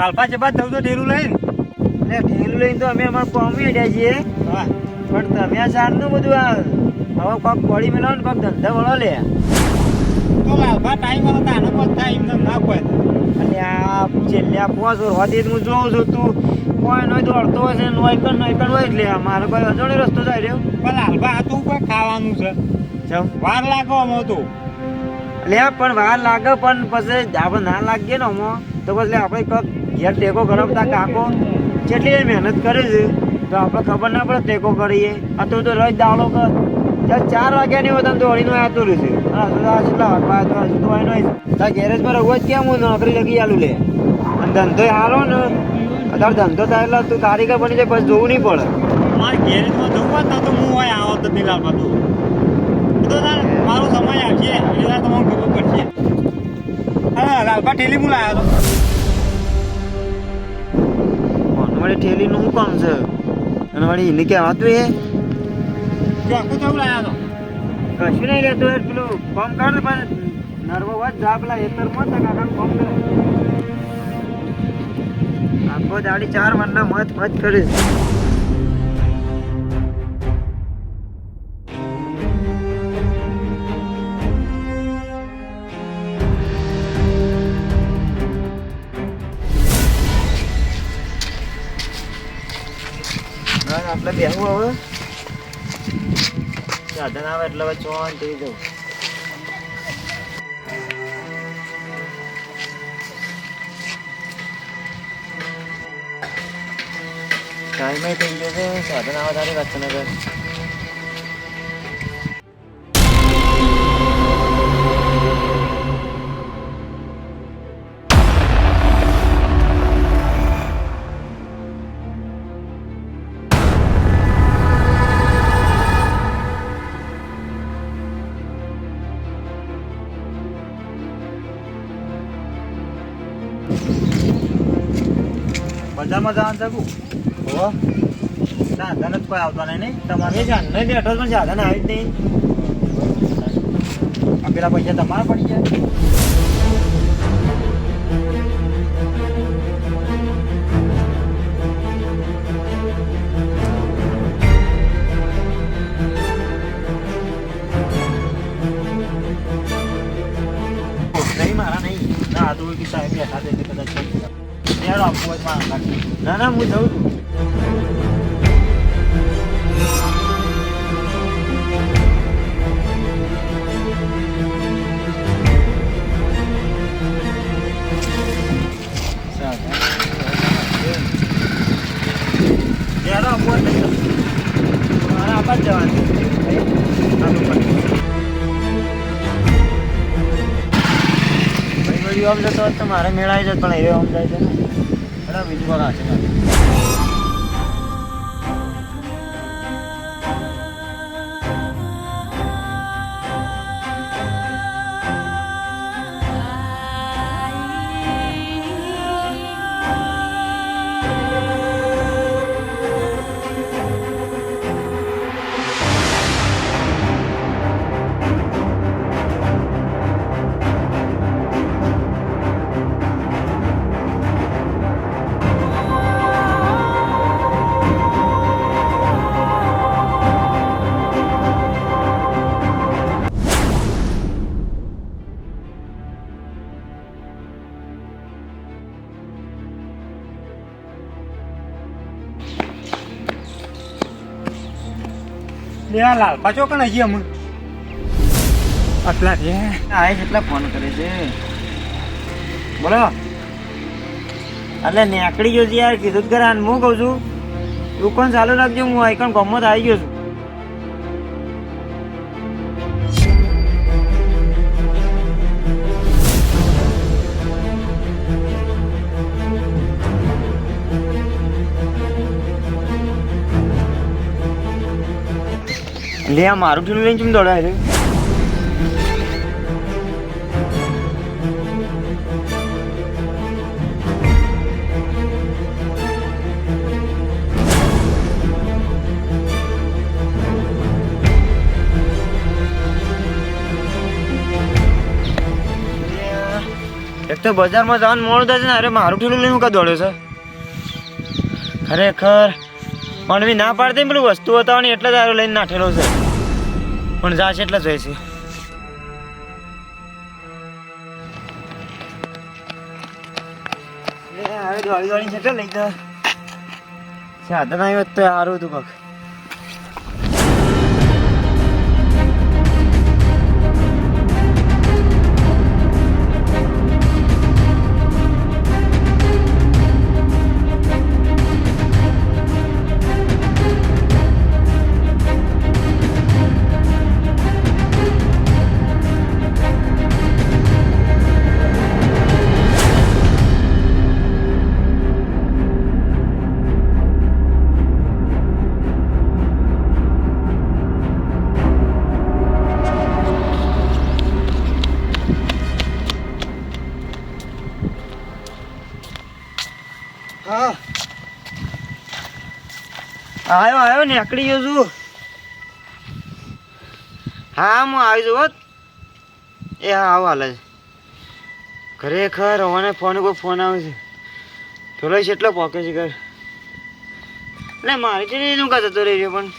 લાલપા છે બાદ જવું તો ઢેરું લઈને ઢેલું લઈને તો અમે અમારે કોમી અડ્યા છીએ. હા પણ તમે આ સારનું બધું આ હવે કોક પડી મેળવો ને કોક ધંધા વળો લે. તો લાલપા ટાઈમ વાળો તાને પણ થાય એમને ના કોઈ અને આ છેલ્લે આ 5 વર્ષ હોતી હું જોઉં છું તું કોઈ નોય દોડતો હોય છે નોયકણ હોય એટલે મારો કોઈ અજોડે રસ્તો જાય રહ્યો. પણ લાલપા આ તું કોઈ ખાવાનું છે ચમ વાર લાગો અમે તો એટલે પણ વાર લાગે પણ પછી આપણે ના લાગીએ ને આમાં તો પછી આપણે કોક ઘેર ટેકો કરાવતા કાકો કેટલી મહેનત કરે છે તો આપણે ખબર ના પડે ટેકો કરીએ. આ તો રોજ દાવલો કર 4 વાગ્યા ની હોય દોડીને આવતું રહેશે. ગેરેજમાં રહું જ કેમ હું નોકરી લગી આલું લે અને ધંધો હારો ને અત્યારે ધંધો થાય એટલે તું કારીગર બની જાય પછી જોવું નહીં પડે. મારે ગેરેજમાં જવું હોત ને તો હું હોય આવો તો નહીં લાલપા તું તો મારો સમય આવશે એટલે તમને ખબર પડશે. હા લાલપા ઠેલી હું લાવ્યો હતો વળી ઠેલીનું શું કામ છે અને વળી એને કહેવાતું એ આખું થયું લાવ્યો હતો કશું નહીં રહેતું એ પેલું કામ કર પણ નર્વો હોય જા પેલા એતરમાં જ કાકાનું કામ કરે આખો દાડી 4 વારના મત કરે. આપણે બેહવું હવે સાધન આવે એટલે હવે ચોન થઈ જવું. ટાઈમે થઈ ગયો છે સાધન આવે તારી રચના કર. બજારમાં જવાનું શકું હો સાધન જ કોઈ આવતા નહીં તમારે જાણ નહીં બેઠો પણ સાધન આવી જ નહીં. આ પેલા પૈસા તમારા પડી જાય નહીં મારા નહીં ના તો કે સાહેબ બેઠા દે કદાચ યાર આપવું હોય મારા કાઢી ના ના હું જઉં છું. યાર આપવું હોય મારા આપા જ જવાનું ભાઈ આમ જતો હોત તો મારે મેળાઈ જત પણ એવો આમ જાય છે ને બરાબર બીજું બરાબર છે લાલપા ચો કણ હજી અમે આટલા રે આ કેટલા ફોન કરે છે બોલો. એટલે નેકડી ગયો છે યાર કીધું કરે હું કહું છું દુકાન ચાલુ રાખજો હું આઈકન ગમત આવી ગયો છું. લે આ મારું ઠીલું લઈને ચમ દોડાય છે. એક તો બજારમાં જવાનું મોડું થાય છે ને, અરે મારું ઠેલું લઈને હું કાં દોડ્યો છે ખરેખર. પણ બી ના પાડતી પેલું વસ્તુ બતાવવાની એટલે જ આરો લઈને નાઠેલો છે, પણ જાશે એટલે જ હોય છે. હવે દોડી દોડી છે લઈ જા સાધન આવ્યો તો સારું હતું કાક. હા આવ્યો નીકળી ગયો છું. હા હું આવી છું હોત. એ હા આવો હાલે છે ખરેખર. હવાને કોઈ ફોન આવે છે થોડો એટલો પોકે છે ઘર. એટલે મારી છે એનું કાં જતો રહી રહ્યો પણ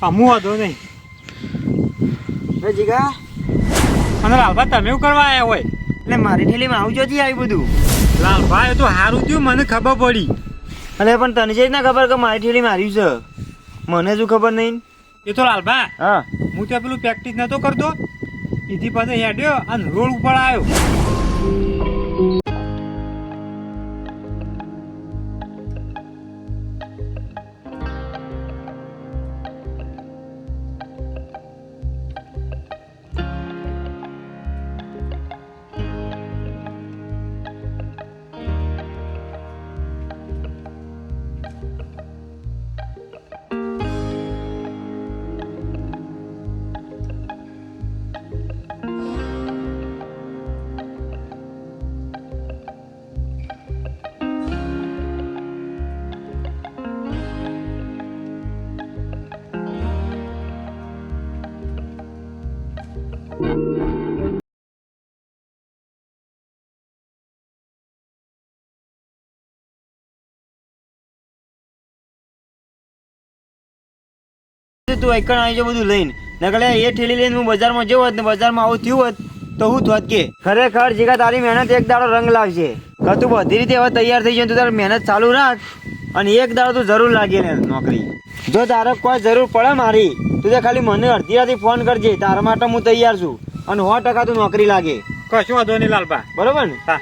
અમું વાંધો નહીં. જીગા અને લાલભા તમે એવું કરવા આવ્યા હોય? એટલે મારી ઠેલીમાં આવું જોથી આવ્યું બધું. લાલભા એ તો સારું થયું, મને ખબર પડી. અરે પણ તને છે જ ના ખબર કે મારી ઠેલીમાં આવ્યું છે, મને શું ખબર નહીં. એ તો લાલભા હા હું ત્યાં પેલું પ્રેક્ટિસ નતો કરતો, એથી પાછો હેડ્યો અને રોડ ઉપર આવ્યો. તું એકણ આવી જો બધું લઈને નકલે એ ઠેલી લઈને હું બજારમાં જવું હોત ને બજારમાં આવું થયું હોત તો હું થોત કે ખરેખર જીગા તારી મહેનત એક દાડો રંગ લાવશે. કે તું બધી રીતે હવે તૈયાર થઈ જાય તું તારી મહેનત ચાલુ રાખ અને એક દાડો તું જરૂર લાગે ને નોકરી. જો તારે કોઈ જરૂર પડે મારી તું તો ખાલી મને અડધી રાતે ફોન કરજે, તારા માટે હું તૈયાર છું અને 100% તું નોકરી લાગે. કશું વાંધો નહીં લાલભા. બરોબર ને? હા.